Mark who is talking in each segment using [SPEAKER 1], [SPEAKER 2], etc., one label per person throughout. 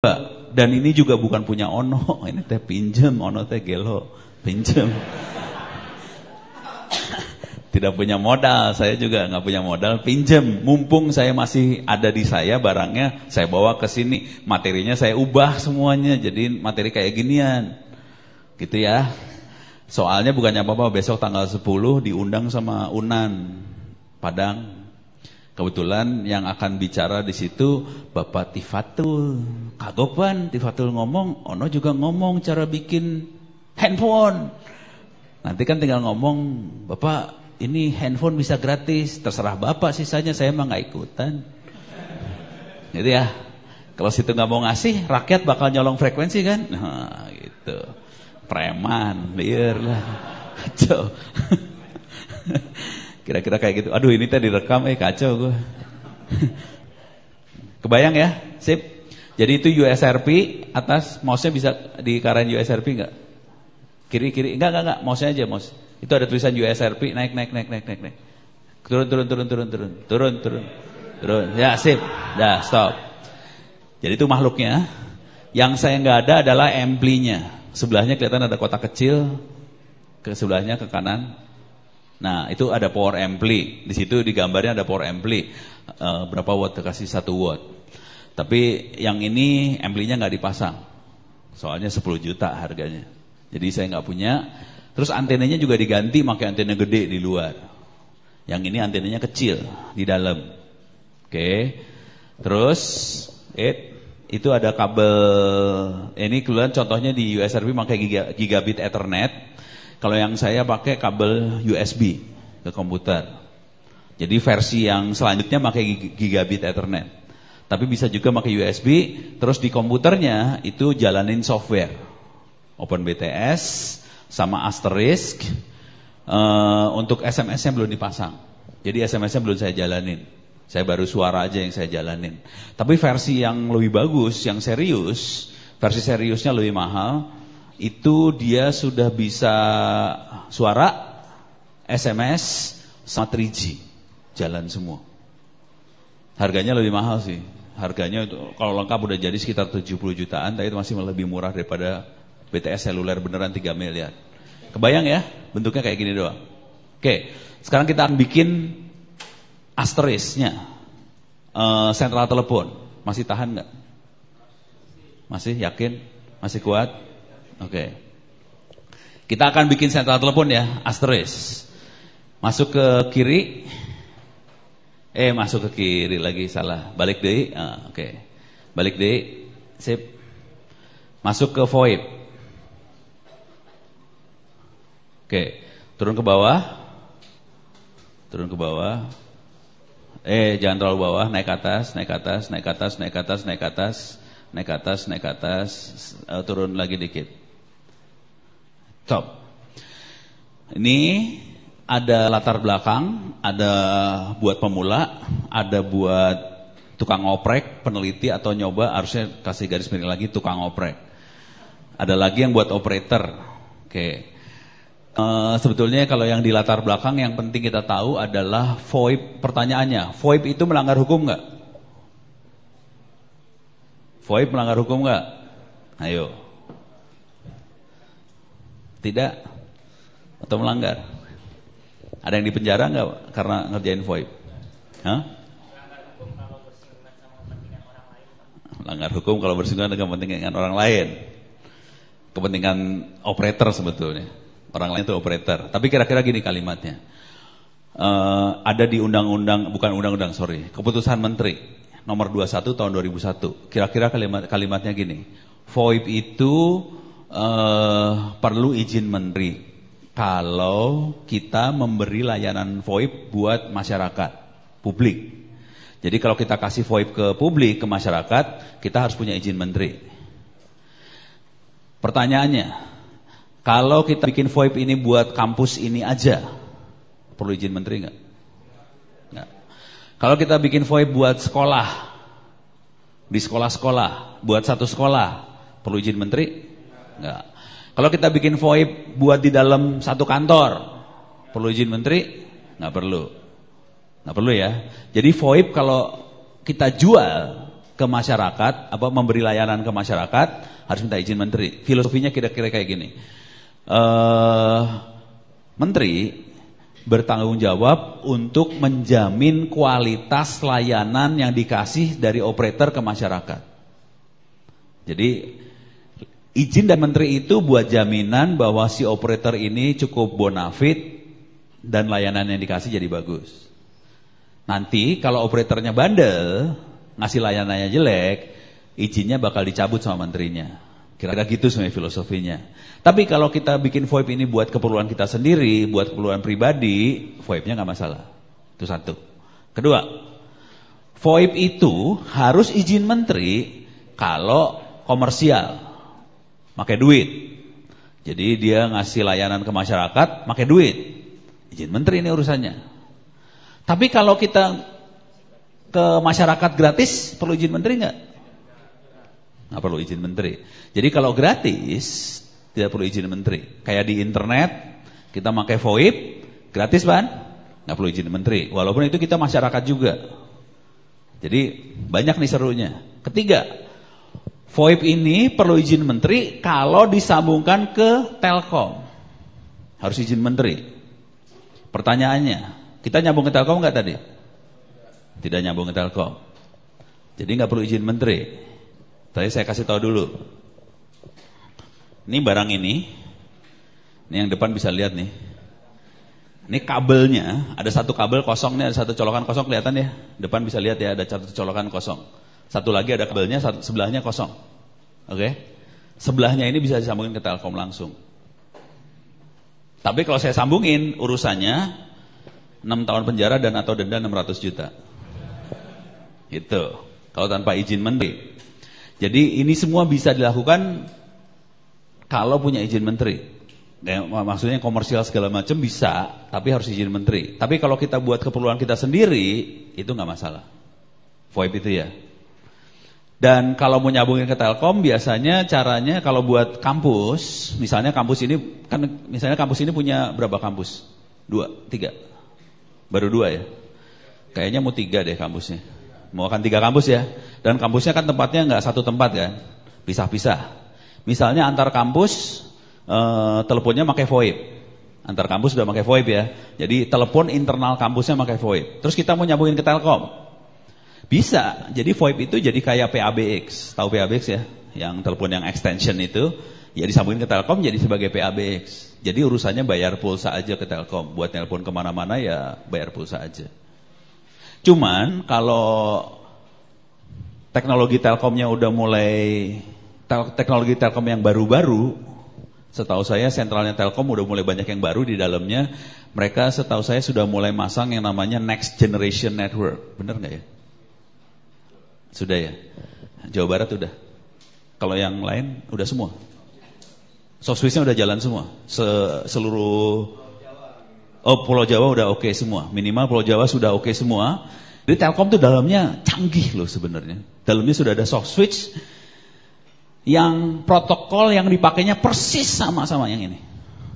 [SPEAKER 1] Dan ini juga bukan punya Ono, ini teh pinjem, Ono teh gelo, pinjem. Tidak punya modal, saya juga nggak punya modal, pinjem. Mumpung saya masih ada di saya barangnya, saya bawa ke sini, materinya saya ubah semuanya, jadi materi kayak ginian, gitu ya. Soalnya bukannya apa-apa, besok tanggal 10 diundang sama Unan Padang. Kebetulan yang akan bicara di situ Bapak Tifatul. Kagopan Tifatul ngomong, Ono juga ngomong cara bikin handphone. Nanti kan tinggal ngomong, Bapak ini handphone bisa gratis, terserah Bapak sisanya, saya mah nggak ikutan. Gitu ya. Kalau situ nggak mau ngasih, rakyat bakal nyolong frekuensi kan? Nah, gitu. Preman, liar lah. Kacau. Kira-kira kayak gitu. Aduh ini teh direkam, kacau gue. Kebayang ya? Sip. Jadi itu USRP atas, mouse-nya bisa dikarain USRP enggak? Kiri-kiri, enggak, mouse-nya aja, mouse. Itu ada tulisan USRP, naik. Turun. Ya, sip. Dah, stop. Jadi itu makhluknya. Yang saya enggak ada adalah ampli-nya. Sebelahnya kelihatan ada kotak kecil, ke sebelahnya ke kanan. Nah, itu ada power ampli. Di situ di gambarnya ada power ampli. Berapa watt? Kasih 1 watt. Tapi yang ini amplinya nggak dipasang. Soalnya 10 juta harganya. Jadi saya nggak punya. Terus antenanya juga diganti pakai antena gede di luar. Yang ini antenanya kecil di dalam. Oke. Terus itu ada kabel. Ini kebetulan contohnya di USRP pakai gigabit Ethernet. Kalau yang saya pakai kabel USB ke komputer. Jadi versi yang selanjutnya pakai gigabit Ethernet. Tapi bisa juga pakai USB, terus di komputernya itu jalanin software. OpenBTS sama Asterisk. Untuk SMS-nya belum dipasang. Jadi SMS-nya belum saya jalanin. Saya baru suara aja yang saya jalanin. Tapi versi yang lebih bagus, yang serius, versi seriusnya lebih mahal. Itu dia sudah bisa suara, SMS, sama 3G. Jalan semua. Harganya lebih mahal sih. Harganya itu, kalau lengkap udah jadi sekitar 70 jutaan, tapi itu masih lebih murah daripada BTS seluler beneran 3 miliar. Kebayang ya? Bentuknya kayak gini doang. Oke, sekarang kita akan bikin Asterisknya. Sentral telepon. Masih tahan nggak? Masih yakin? Masih kuat? Oke. Kita akan bikin sentral telepon ya, Asterisk. Masuk ke kiri. Masuk ke kiri lagi, salah. Balik deh. Oke. Balik deh. Sip. Masuk ke VoIP. Oke. Turun ke bawah. Jangan terlalu bawah, naik ke atas. Turun lagi dikit. Top. Ini ada latar belakang, ada buat pemula, ada buat tukang oprek, peneliti atau nyoba, harusnya kasih garis miring lagi tukang oprek. Ada lagi yang buat operator. Oke. Sebetulnya kalau yang di latar belakang yang penting kita tahu adalah VoIP. Pertanyaannya, VoIP itu melanggar hukum nggak? VoIP melanggar hukum nggak? Ayo. Tidak? Atau melanggar? Ada yang dipenjara nggak karena ngerjain VoIP? Hah? Melanggar hukum kalau bersinggungan dengan kepentingan orang lain. Kepentingan operator sebetulnya. Orang lain itu operator. Tapi kira-kira gini kalimatnya. Ada di Keputusan Menteri nomor 21 tahun 2001. Kira-kira kalimatnya gini. VoIP itu perlu izin menteri kalau kita memberi layanan VoIP buat masyarakat, publik. Jadi kalau kita kasih VoIP ke publik, ke masyarakat, kita harus punya izin menteri. Pertanyaannya, kalau kita bikin VoIP ini buat kampus ini aja, perlu izin menteri nggak? Nggak. Kalau kita bikin VoIP buat sekolah, di sekolah-sekolah, buat satu sekolah, perlu izin menteri? Nggak. Kalau kita bikin VoIP buat di dalam satu kantor, perlu izin menteri? Nggak perlu. Nggak perlu ya. Jadi VoIP kalau kita jual ke masyarakat, memberi layanan ke masyarakat, harus minta izin menteri. Filosofinya kira-kira kayak gini. Menteri bertanggung jawab untuk menjamin kualitas layanan yang dikasih dari operator ke masyarakat. Jadi izin dari menteri itu buat jaminan bahwa si operator ini cukup bonafit dan layanan yang dikasih jadi bagus. Nanti kalau operatornya bandel, ngasih layanannya jelek, izinnya bakal dicabut sama menterinya. Kira-kira gitu sebenarnya filosofinya. Tapi kalau kita bikin VoIP ini buat keperluan kita sendiri, buat keperluan pribadi, VoIP-nya nggak masalah. Itu satu. Kedua, VoIP itu harus izin menteri kalau komersial, pakai duit. Jadi dia ngasih layanan ke masyarakat, pakai duit. Izin menteri ini urusannya. Tapi kalau kita ke masyarakat gratis, perlu izin menteri nggak? Nggak perlu izin menteri. Jadi kalau gratis, tidak perlu izin menteri. Kayak di internet, kita pakai VoIP, gratis kan? Nggak perlu izin menteri. Walaupun itu kita masyarakat juga. Jadi banyak nih serunya. Ketiga, VoIP ini perlu izin menteri kalau disambungkan ke Telkom. Harus izin menteri. Pertanyaannya, kita nyambung ke Telkom nggak tadi? Tidak nyambung ke Telkom. Jadi nggak perlu izin menteri. Tadi saya kasih tahu dulu. Ini barang ini yang depan bisa lihat nih. Ini kabelnya, ada satu kabel kosong nih, ada satu colokan kosong, kelihatan ya. Depan bisa lihat ya, ada satu colokan kosong. Satu lagi ada kabelnya, sebelahnya kosong. Oke? Sebelahnya ini bisa disambungin ke Telkom langsung. Tapi kalau saya sambungin, urusannya 6 tahun penjara dan atau denda 600 juta. Itu. Kalau tanpa izin menteri. Jadi ini semua bisa dilakukan kalau punya izin menteri. Maksudnya komersial segala macam bisa, tapi harus izin menteri. Tapi kalau kita buat keperluan kita sendiri, itu nggak masalah. VoIP itu ya. Dan kalau mau nyambungin ke Telkom, biasanya caranya kalau buat kampus, misalnya kampus ini kan, misalnya kampus ini punya berapa kampus? 2, 3, baru 2 ya. Kayaknya mau 3 deh kampusnya. Mau akan 3 kampus ya. Dan kampusnya kan tempatnya nggak satu tempat kan, pisah-pisah. Misalnya antar kampus teleponnya pakai VoIP. Antar kampus sudah pakai VoIP ya. Jadi telepon internal kampusnya pakai VoIP. Terus kita mau nyambungin ke Telkom. Bisa. Jadi VoIP itu jadi kayak PABX. Tahu PABX ya? Yang telepon yang extension itu, ya disambungin ke Telkom jadi sebagai PABX. Jadi urusannya bayar pulsa aja ke Telkom. Buat telepon kemana-mana ya bayar pulsa aja. Cuman kalau teknologi Telkomnya udah mulai, teknologi Telkom yang baru-baru, setahu saya sentralnya Telkom udah mulai banyak yang baru di dalamnya. Mereka setahu saya sudah mulai masang yang namanya Next Generation Network. Bener nggak ya? Sudah ya? Jawa Barat udah. Kalau yang lain udah semua. Soft-Switch-nya udah jalan semua. Seluruh Pulau Jawa udah oke semua. Minimal Pulau Jawa sudah oke semua. Jadi Telkom tuh dalamnya canggih loh sebenarnya. Dalamnya sudah ada soft switch yang protokol yang dipakainya persis sama yang ini.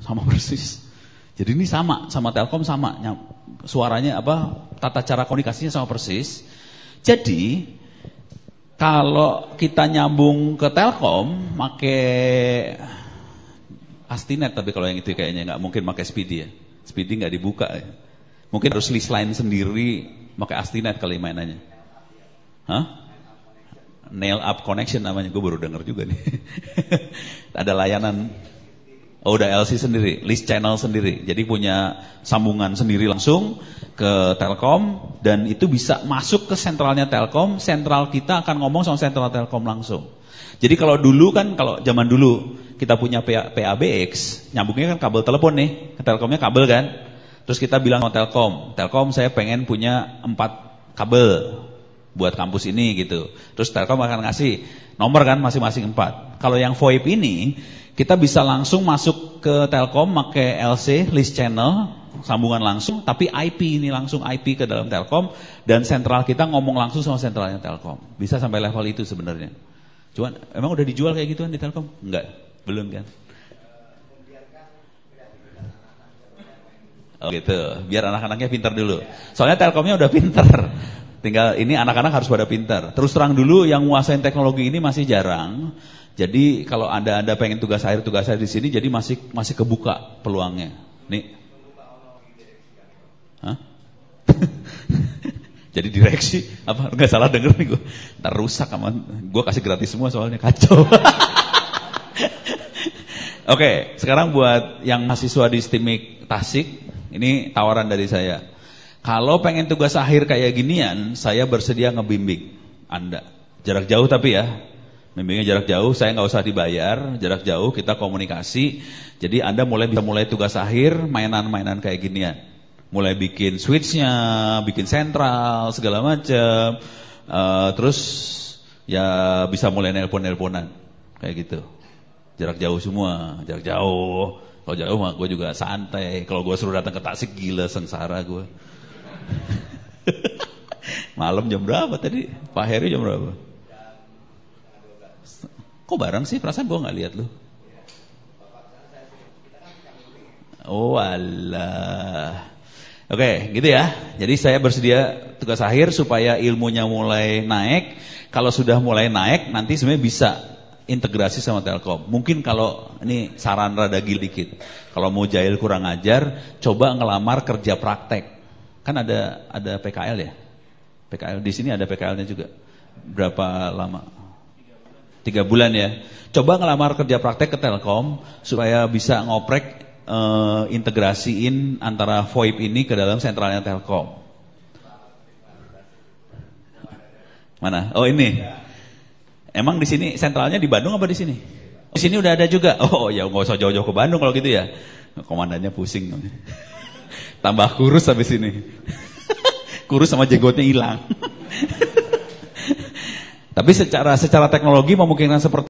[SPEAKER 1] Sama persis. Jadi ini sama Telkom sama. Suaranya tata cara komunikasinya sama persis. Jadi kalau kita nyambung ke Telkom pakai Astinet, tapi kalau yang itu kayaknya nggak mungkin pakai Speedy ya. Speedy nggak dibuka ya. Mungkin harus list line sendiri, pakai Astinet kali mainannya. Hah? Nail up connection namanya, gue baru denger juga nih. Ada layanan, udah LC sendiri, list channel sendiri. Jadi punya sambungan sendiri langsung ke Telkom, dan itu bisa masuk ke sentralnya Telkom. Sentral kita akan ngomong sama sentral Telkom langsung. Jadi kalau dulu kan, kalau zaman dulu kita punya PABX, nyambungnya kan kabel telepon nih, ke Telkomnya kabel kan. Terus kita bilang sama Telkom saya pengen punya 4 kabel buat kampus ini gitu. Terus Telkom akan ngasih nomor kan masing-masing 4. Kalau yang VoIP ini, kita bisa langsung masuk ke Telkom pakai LC, list channel, sambungan langsung, tapi IP ini langsung IP ke dalam Telkom, dan sentral kita ngomong langsung sama sentralnya Telkom. Bisa sampai level itu sebenarnya. Cuman emang udah dijual kayak gituan di Telkom? Enggak, belum kan? Oh gitu, biar anak-anaknya pintar dulu. Soalnya Telkomnya udah pintar. Tinggal ini anak-anak harus pada pintar. Terus terang dulu yang nguasain teknologi ini masih jarang. Jadi kalau Anda pengen tugas akhir di sini, jadi masih kebuka peluangnya. Nih. Hah? Jadi direksi apa? Enggak salah denger nih gue. Ntar rusak sama gue kasih gratis semua soalnya kacau. Oke, sekarang buat yang mahasiswa di STIMIK Tasik, ini tawaran dari saya. Kalau pengen tugas akhir kayak ginian, saya bersedia ngebimbing Anda. Jarak jauh tapi ya. Bimbingnya jarak jauh, saya nggak usah dibayar, jarak jauh kita komunikasi. Jadi Anda bisa mulai tugas akhir mainan-mainan kayak ginian. Mulai bikin switch-nya, bikin sentral, segala macam. Terus ya bisa mulai nelpon-nelponan kayak gitu. Jarak jauh semua, jarak jauh. Kalau jauh mah gue juga santai. Kalau gue suruh datang ke Tasik gila sengsara gue. Malam jam berapa tadi? Pak Heri jam berapa? Kok bareng sih? Perasaan gue nggak lihat lu. Oh alah. Oke, gitu ya. Jadi saya bersedia tugas akhir supaya ilmunya mulai naik. Kalau sudah mulai naik, nanti sebenarnya bisa integrasi sama Telkom. Mungkin kalau ini saran rada gil dikit. Kalau mau jahil kurang ajar, coba ngelamar kerja praktek. Kan ada PKL ya? PKL di sini ada PKL-nya juga. Berapa lama? 3 bulan ya. Coba ngelamar kerja praktek ke Telkom supaya bisa ngoprek integrasiin antara VoIP ini ke dalam sentralnya Telkom. Mana? Oh ini. Emang di sini sentralnya di Bandung apa di sini? Di sini udah ada juga. Oh ya nggak usah jauh-jauh ke Bandung kalau gitu ya. Komandannya pusing. Tambah kurus habis ini. Kurus sama jenggotnya hilang. Tapi secara teknologi memungkinkan seperti